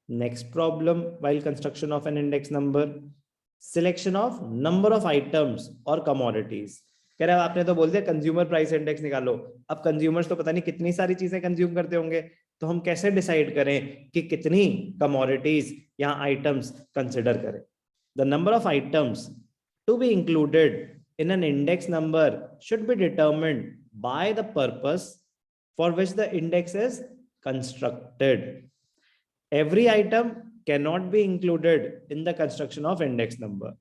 Next problem while construction of an index number, selection of number of items or commodities. कह रहे हैं आपने तो बोल दिया कंज्यूमर प्राइस इंडेक्स निकालो, अब कंज्यूमर्स तो पता नहीं कितनी सारी चीजें कंज्यूम करते होंगे, तो हम कैसे डिसाइड करें कि कितनी कमोडिटीज या आइटम्स कंसिडर करें. The number of items to be included in an index number should be determined by the purpose for which the index is constructed. Every item cannot be included in the construction of index number.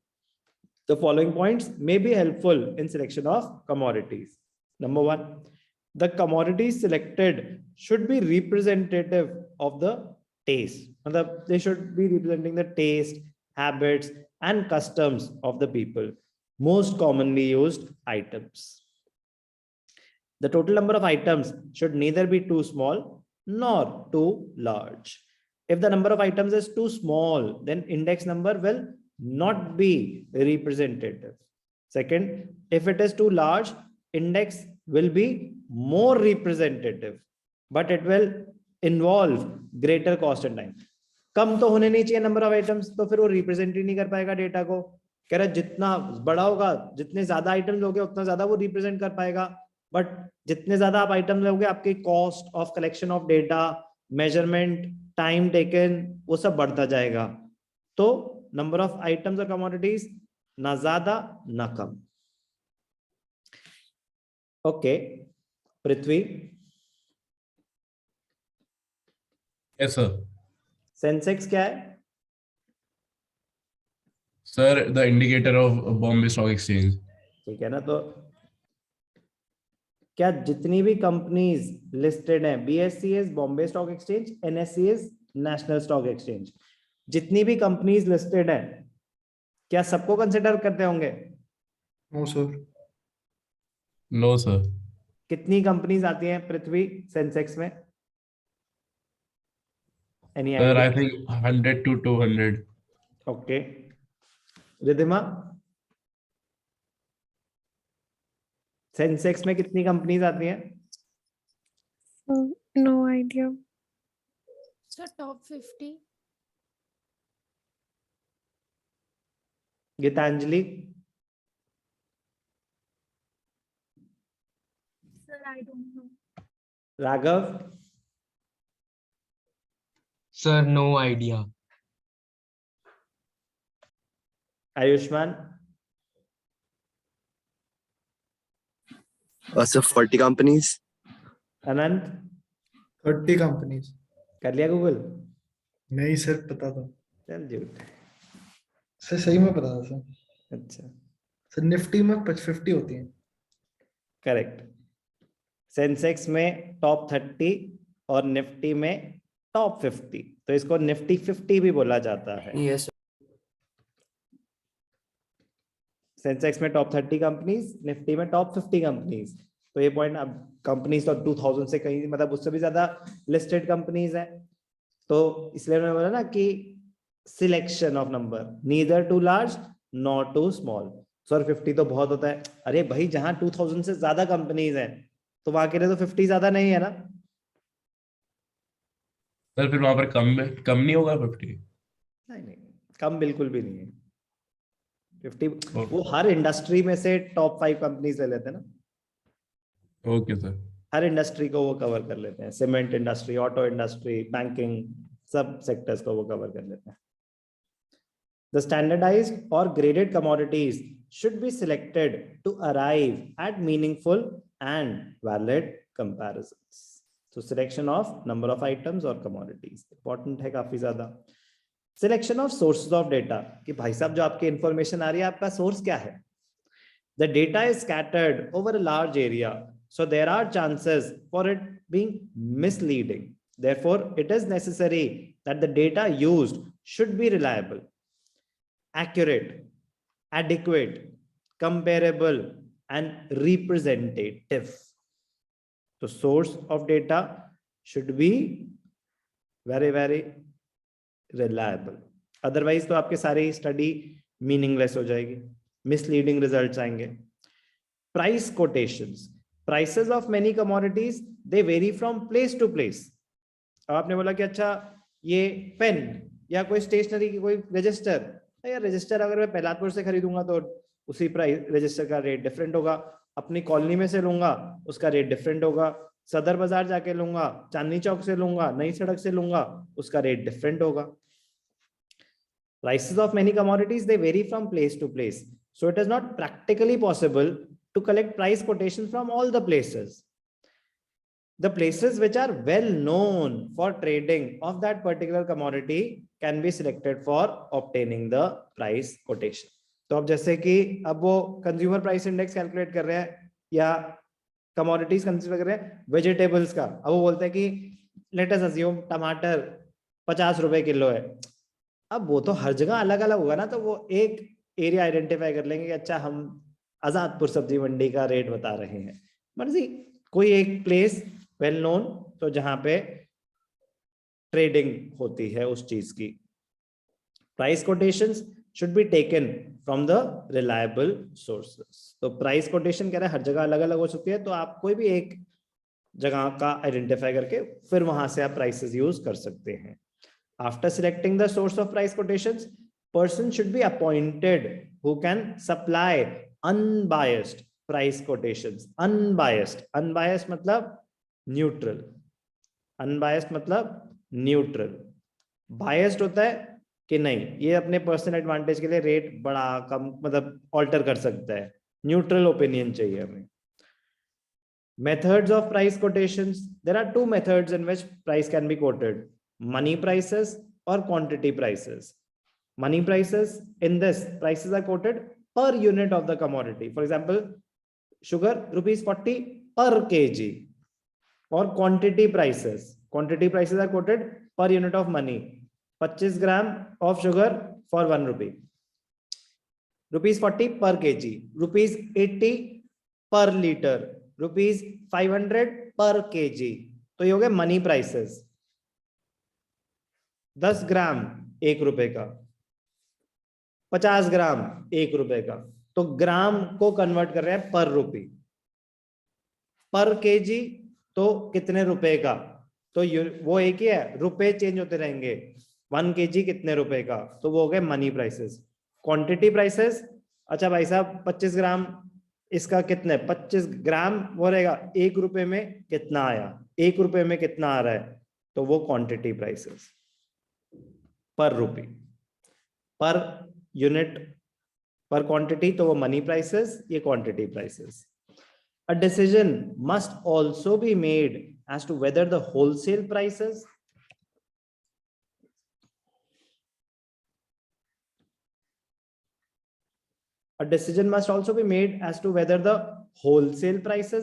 The following points may be helpful in selection of commodities. Number one, the commodities selected should be representative of the taste. They should be representing the taste, habits, and customs of the people. Most commonly used items. The total number of items should neither be too small nor too large. If the number of items is too small, then index number will not be representative. Second, if it is too large, index will be more representative, but it will involve greater cost and time. कम तो होने नहीं चाहिए number of items, तो फिर वो represent ही नहीं कर पाएगा डेटा को. कह रहा जितना बड़ा होगा, जितने ज्यादा आइटम्स लोगे उतना ज्यादा वो रिप्रेजेंट कर पाएगा, बट जितने ज्यादा आप आइटम्स लोगे आपके cost of collection of data, measurement, time taken, वो सब बढ़ता जाएगा. तो नंबर ऑफ आइटम्स और कमोडिटीज ना ज्यादा ना कम. Okay, Prithvi. Yes sir. Sensex क्या है? Sir the indicator of Bombay stock exchange. ठीक है ना. तो क्या जितनी भी कंपनीज लिस्टेड हैं, BSE Bombay stock exchange, NSE national stock exchange, जितनी भी कंपनीज लिस्टेड हैं, क्या सबको कंसिडर करते होंगे? No sir. No sir. कितनी कंपनीज आती हैं पृथ्वी सेंसेक्स में? Any sir idea? I think 100 to 200. Okay. Ridhima, Sensex में कितनी कंपनीज आती हैं? No idea. Sir, top 50. Geetanjali? Sir, I don't know. Raghav? Sir, no idea. Ayushman? Sir, 40 companies. Anant? 30 companies. कर लिया गूगल? नहीं सर, पता था. चल झूठ. सर सही में पता था सर. अच्छा, सर निफ्टी में 50 होती हैं. करेक्ट. सेंसेक्स में टॉप 30 और निफ्टी में टॉप 50, तो इसको निफ्टी 50 भी बोला जाता है. Yes. सेंसेक्स में टॉप 30 कंपनीज, निफ्टी में टॉप 50 कंपनीज. तो ये पॉइंट, अब कंपनीज तो 2000 से कहीं, मतलब उससे भी ज्यादा लिस्टेड कंपनीज है, तो इसलिए मैंने बोला ना कि selection of number neither too large not too small. Sir 50 तो बहुत होता है. अरे भाई, जहां 2000 से ज्यादा कंपनीज हैं तो वहां के लिए तो 50 ज्यादा नहीं है ना. सर फिर वहां पर कम नहीं होगा 50? नहीं, कम बिल्कुल भी नहीं है. 50 Okay. वो हर इंडस्ट्री में से टॉप 5 कंपनीज ले लेते हैं ना. Okay sir. हर इंडस्ट्री को वो कवर कर लेते हैं. Cement industry, auto industry, banking, सब सेक्टर्स को वो कवर कर लेते हैं. The standardized or graded commodities should be selected to arrive at meaningful and valid comparisons. So selection of number of items or commodities important है काफी ज्यादा. Selection of sources of data, कि भाई साहब जो आपकी इंफॉर्मेशन आ रही है, आपका सोर्स क्या है? The data is scattered over a large area, so there are chances for it being misleading. Therefore, it is necessary that the data used should be reliable, accurate, adequate, comparable, and representative. The source of data should be very, very reliable. Otherwise, तो आपके सारी study meaningless हो जाएगी, misleading results आएंगे. Price quotations. Prices of many commodities they vary from place to place. अब आपने बोला कि अच्छा ये पेन या कोई स्टेशनरी की कोई रजिस्टर, यार रजिस्टर अगर मैं पहलादपुर से खरीदूंगा तो उसी प्राइस रजिस्टर का रेट डिफरेंट होगा, अपनी कॉलोनी में से लूंगा उसका रेट डिफरेंट होगा, सदर बाजार जाके लूंगा, चांदनी चौक से लूंगा, नई सड़क से लूंगा, उसका रेट डिफरेंट होगा. Prices of many commodities, they vary from place to place, so it is not practically possible to collect price quotations from all the places. The places which are well known for trading of that particular commodity can be selected for obtaining the price quotation. तो अब जैसे कि अब वो consumer price index calculate कर रहे हैं या कमोडिटीज कंसीडर कर रहे हैं वेजिटेबल्स का, अब वो बोलते हैं कि लेट अस अज्यूम टमाटर 50 रुपए किलो है. अब वो तो हर जगह अलग अलग होगा ना, तो वो एक एरिया आइडेंटिफाई कर लेंगे कि अच्छा हम आजादपुर सब्जी मंडी का रेट बता रहे हैं. मर्जी कोई एक प्लेस वेल नोन, तो जहां पे ट्रेडिंग होती है उस चीज की. Price quotations should be taken from the reliable sources. तो प्राइस कोटेशन कह रहा है हर जगह अलग अलग हो सकती है, तो आप कोई भी एक जगह का आइडेंटिफाई करके फिर वहां से आप प्राइसेस यूज कर सकते हैं. After selecting the source of price quotations, person should be appointed who can supply unbiased price quotations. Unbiased मतलब neutral. Unbiased मतलब neutral. Biased होता है कि नहीं ये अपने पर्सनल एडवांटेज के लिए रेट बड़ा कम मतलब ऑल्टर कर सकता है. न्यूट्रल ओपिनियन चाहिए हमें. Methods of price quotations. There are two methods in which price can be quoted. Money prices or quantity prices. Money prices, in this prices are quoted per unit of the commodity. For example, sugar ₹40 per kg. Or quantity prices are quoted per unit of money. 25 gram of sugar for 1 rupee. ₹40 per kg. ₹80 per liter. ₹500 per kg. तो ये हो गए money prices. 10 ग्राम 1 रुपए का, 50 ग्राम 1 रुपए का, तो ग्राम को कन्वर्ट कर रहे हैं पर रुपी. पर केजी तो कितने रुपए का, तो वो एक ही है, रुपए चेंज होते रहेंगे. 1 kg कितने रुपए का, तो वो हो गए मनी प्राइसेस. क्वांटिटी प्राइसेस, अच्छा भाई साहब 25 ग्राम इसका कितने, 25 ग्राम वो रहेगा 1 रुपए में कितना आया, 1 रुपए में कितना आ रहा है, तो वो क्वांटिटी प्राइसेस. पर रुपी, पर यूनिट, पर क्वांटिटी तो वो मनी प्राइसेस, ये quantity prices. A decision must also be made as to whether the wholesale prices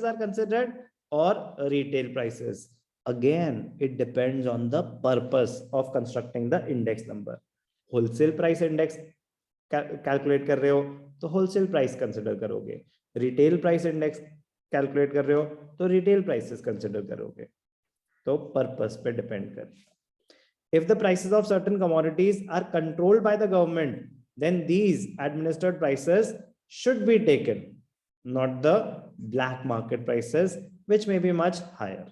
are considered or retail prices. Again, it depends on the purpose of constructing the index number. Wholesale price index calculate कर रहे हो तो wholesale price consider करोगे. Retail price index calculate कर रहे हो तो retail prices consider करोगे. तो purpose पे depend करता. If the prices of certain commodities are controlled by the government, then these administered prices should be taken, not the black market prices, which may be much higher.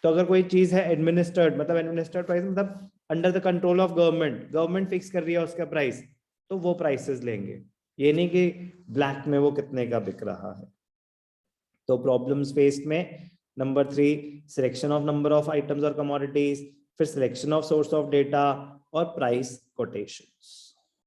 तो अगर कोई चीज है administered, मतलब administered price मतलब under the control of government, government fix कर रही है उसका प्राइस, तो वो प्राइसेस लेंगे. ये नहीं कि ब्लैक में वो कितने का बिक रहा है. तो प्रॉब्लम्स फेस्ड में number 3 selection of number of items और कमोडिटीज, फिर selection of source of data और प्राइस कोटेशंस.